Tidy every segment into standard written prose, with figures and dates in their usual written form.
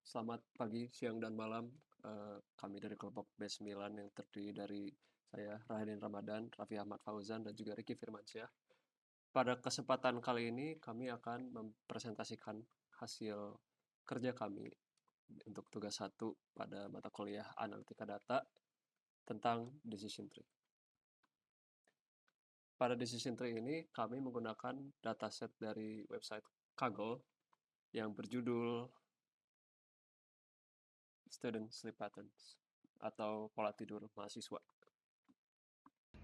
Selamat pagi, siang, dan malam. Kami dari kelompok B9 yang terdiri dari saya, Rahadin Ramadan, Raffi Ahmad Fauzan, dan juga Ricky Firmansyah. Pada kesempatan kali ini, kami akan mempresentasikan hasil kerja kami untuk tugas 1 pada mata kuliah Analitika Data tentang Decision Tree. Pada Decision Tree ini, kami menggunakan dataset dari website Kaggle yang berjudul Student Sleep Patterns atau pola tidur mahasiswa.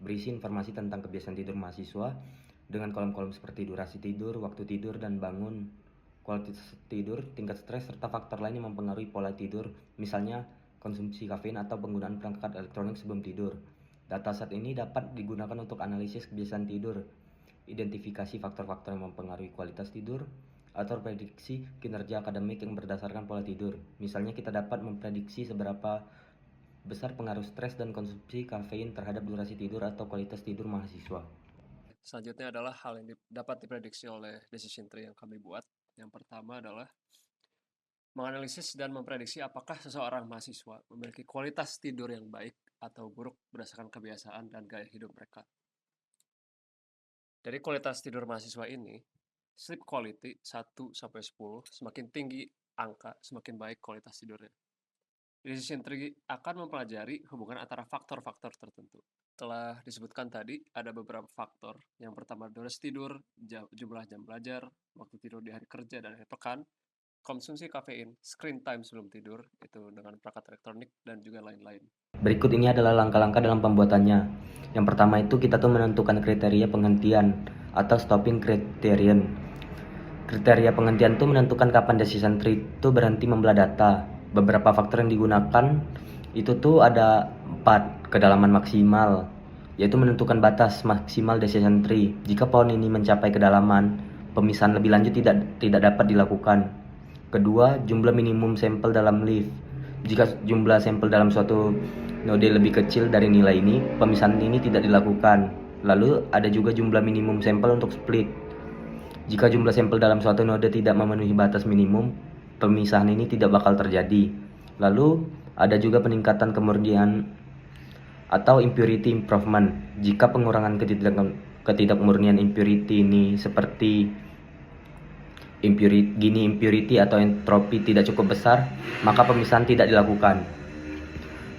Berisi informasi tentang kebiasaan tidur mahasiswa dengan kolom-kolom seperti durasi tidur, waktu tidur, dan bangun, kualitas tidur, tingkat stres, serta faktor lain yang mempengaruhi pola tidur, misalnya konsumsi kafein atau penggunaan perangkat elektronik sebelum tidur. Dataset ini dapat digunakan untuk analisis kebiasaan tidur, identifikasi faktor-faktor yang mempengaruhi kualitas tidur, atau prediksi kinerja akademik yang berdasarkan pola tidur. Misalnya kita dapat memprediksi seberapa besar pengaruh stres dan konsumsi kafein terhadap durasi tidur atau kualitas tidur mahasiswa. Selanjutnya adalah hal yang dapat diprediksi oleh decision tree yang kami buat. Yang pertama adalah menganalisis dan memprediksi apakah seseorang mahasiswa memiliki kualitas tidur yang baik atau buruk berdasarkan kebiasaan dan gaya hidup mereka. Dari kualitas tidur mahasiswa ini, sleep quality 1-10, semakin tinggi angka, semakin baik kualitas tidurnya. Decision tree akan mempelajari hubungan antara faktor-faktor tertentu. Telah disebutkan tadi, ada beberapa faktor. Yang pertama, durasi tidur, jumlah jam belajar, waktu tidur di hari kerja dan akhir pekan, konsumsi kafein, screen time sebelum tidur, itu dengan perangkat elektronik, dan juga lain-lain. Berikut ini adalah langkah-langkah dalam pembuatannya. Yang pertama itu kita tuh menentukan kriteria penghentian atau stopping criterion. Kriteria penghentian itu menentukan kapan decision tree itu berhenti membelah data. Beberapa faktor yang digunakan itu tuh ada 4, kedalaman maksimal, yaitu menentukan batas maksimal decision tree. Jika pohon ini mencapai kedalaman, pemisahan lebih lanjut tidak dapat dilakukan. Kedua, jumlah minimum sampel dalam leaf. Jika jumlah sampel dalam suatu node lebih kecil dari nilai ini, pemisahan ini tidak dilakukan. Lalu ada juga jumlah minimum sampel untuk split. Jika jumlah sampel dalam suatu node tidak memenuhi batas minimum, pemisahan ini tidak bakal terjadi. Lalu ada juga peningkatan kemurnian atau impurity improvement. Jika pengurangan ketidakmurnian impurity ini seperti impurity atau entropi tidak cukup besar, maka pemisahan tidak dilakukan.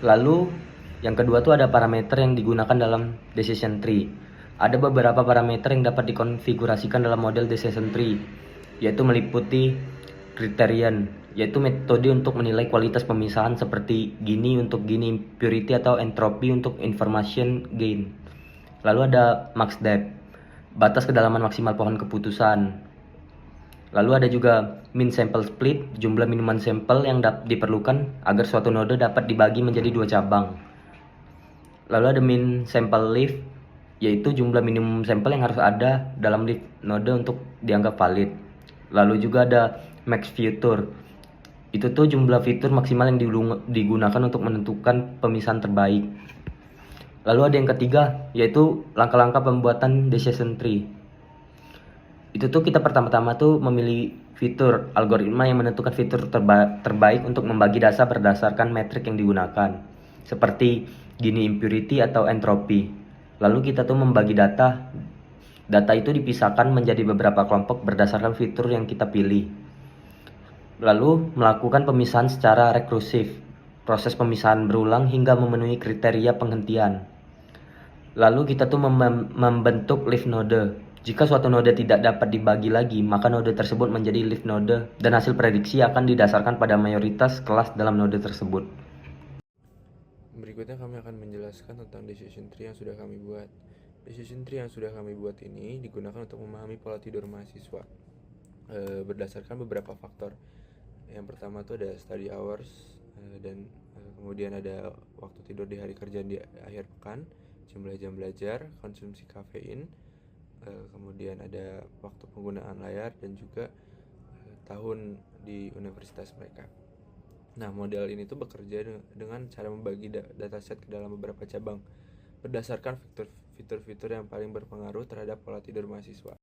Lalu yang kedua tuh ada parameter yang digunakan dalam decision tree. Ada beberapa parameter yang dapat dikonfigurasikan dalam model decision tree, yaitu meliputi criterion, yaitu metode untuk menilai kualitas pemisahan seperti Gini untuk Gini impurity atau entropy untuk information gain. Lalu ada max depth, batas kedalaman maksimal pohon keputusan. Lalu ada juga min sample split, jumlah minuman sampel yang diperlukan agar suatu node dapat dibagi menjadi 2 cabang. Lalu ada min sample leaf, yaitu jumlah minimum sampel yang harus ada dalam leaf node untuk dianggap valid. Lalu juga ada max feature, itu tuh jumlah fitur maksimal yang digunakan untuk menentukan pemisahan terbaik. Lalu ada yang ketiga, yaitu langkah-langkah pembuatan decision tree. Itu tuh kita pertama-tama tuh memilih fitur algoritma yang menentukan fitur terbaik untuk membagi data berdasarkan metrik yang digunakan, seperti Gini impurity atau entropy. Lalu kita tuh membagi data itu dipisahkan menjadi beberapa kelompok berdasarkan fitur yang kita pilih. Lalu melakukan pemisahan secara rekursif, proses pemisahan berulang hingga memenuhi kriteria penghentian. Lalu kita tuh membentuk leaf node. Jika suatu node tidak dapat dibagi lagi, maka node tersebut menjadi leaf node dan hasil prediksi akan didasarkan pada mayoritas kelas dalam node tersebut. Berikutnya kami akan menjelaskan tentang decision tree yang sudah kami buat. Decision tree yang sudah kami buat ini digunakan untuk memahami pola tidur mahasiswa berdasarkan beberapa faktor. Yang pertama itu ada study hours, dan kemudian ada waktu tidur di hari kerja di akhir pekan, jumlah jam belajar, konsumsi kafein, kemudian ada waktu penggunaan layar dan juga tahun di universitas mereka. Nah, model ini tuh bekerja dengan cara membagi dataset ke dalam beberapa cabang berdasarkan fitur-fitur yang paling berpengaruh terhadap pola tidur mahasiswa.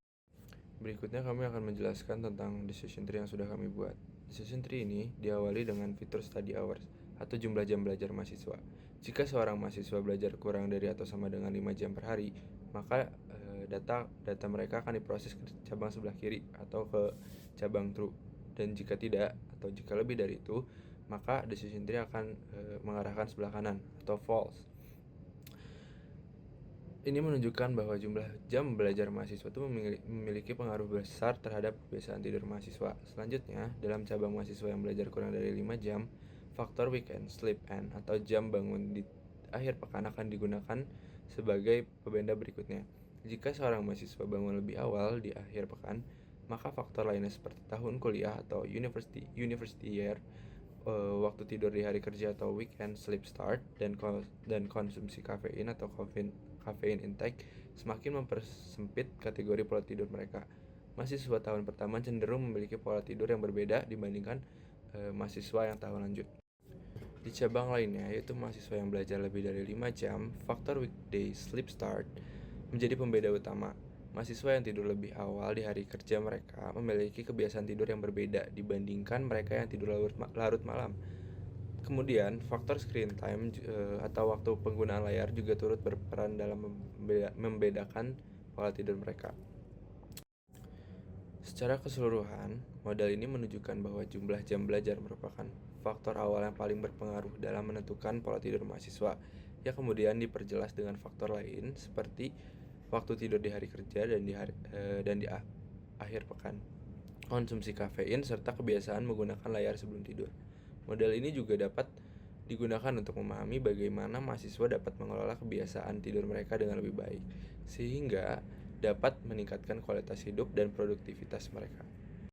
Berikutnya kami akan menjelaskan tentang decision tree yang sudah kami buat. Decision tree ini diawali dengan fitur study hours atau jumlah jam belajar mahasiswa. Jika seorang mahasiswa belajar kurang dari atau sama dengan 5 jam per hari, maka data mereka akan diproses ke cabang sebelah kiri atau ke cabang true. Dan jika tidak atau jika lebih dari itu, maka decision tree akan mengarahkan sebelah kanan atau false. Ini menunjukkan bahwa jumlah jam belajar mahasiswa itu memiliki pengaruh besar terhadap kebiasaan tidur mahasiswa. Selanjutnya, dalam cabang mahasiswa yang belajar kurang dari 5 jam, faktor weekend sleep in atau jam bangun di akhir pekan akan digunakan sebagai pembeda berikutnya. Jika seorang mahasiswa bangun lebih awal di akhir pekan, maka faktor lainnya seperti tahun kuliah atau university year, waktu tidur di hari kerja atau weekend sleep start, dan konsumsi kafein atau caffeine intake semakin mempersempit kategori pola tidur mereka. Mahasiswa tahun pertama cenderung memiliki pola tidur yang berbeda dibandingkan mahasiswa yang tahun lanjut. Di cabang lainnya, yaitu mahasiswa yang belajar lebih dari 5 jam, faktor weekday sleep start menjadi pembeda utama. Mahasiswa yang tidur lebih awal di hari kerja mereka memiliki kebiasaan tidur yang berbeda dibandingkan mereka yang tidur larut malam. Kemudian, faktor screen time atau waktu penggunaan layar juga turut berperan dalam membedakan pola tidur mereka. Secara keseluruhan, model ini menunjukkan bahwa jumlah jam belajar merupakan faktor awal yang paling berpengaruh dalam menentukan pola tidur mahasiswa, yang kemudian diperjelas dengan faktor lain seperti waktu tidur di hari kerja dan di akhir pekan, konsumsi kafein, serta kebiasaan menggunakan layar sebelum tidur. Model ini juga dapat digunakan untuk memahami bagaimana mahasiswa dapat mengelola kebiasaan tidur mereka dengan lebih baik, sehingga dapat meningkatkan kualitas hidup dan produktivitas mereka.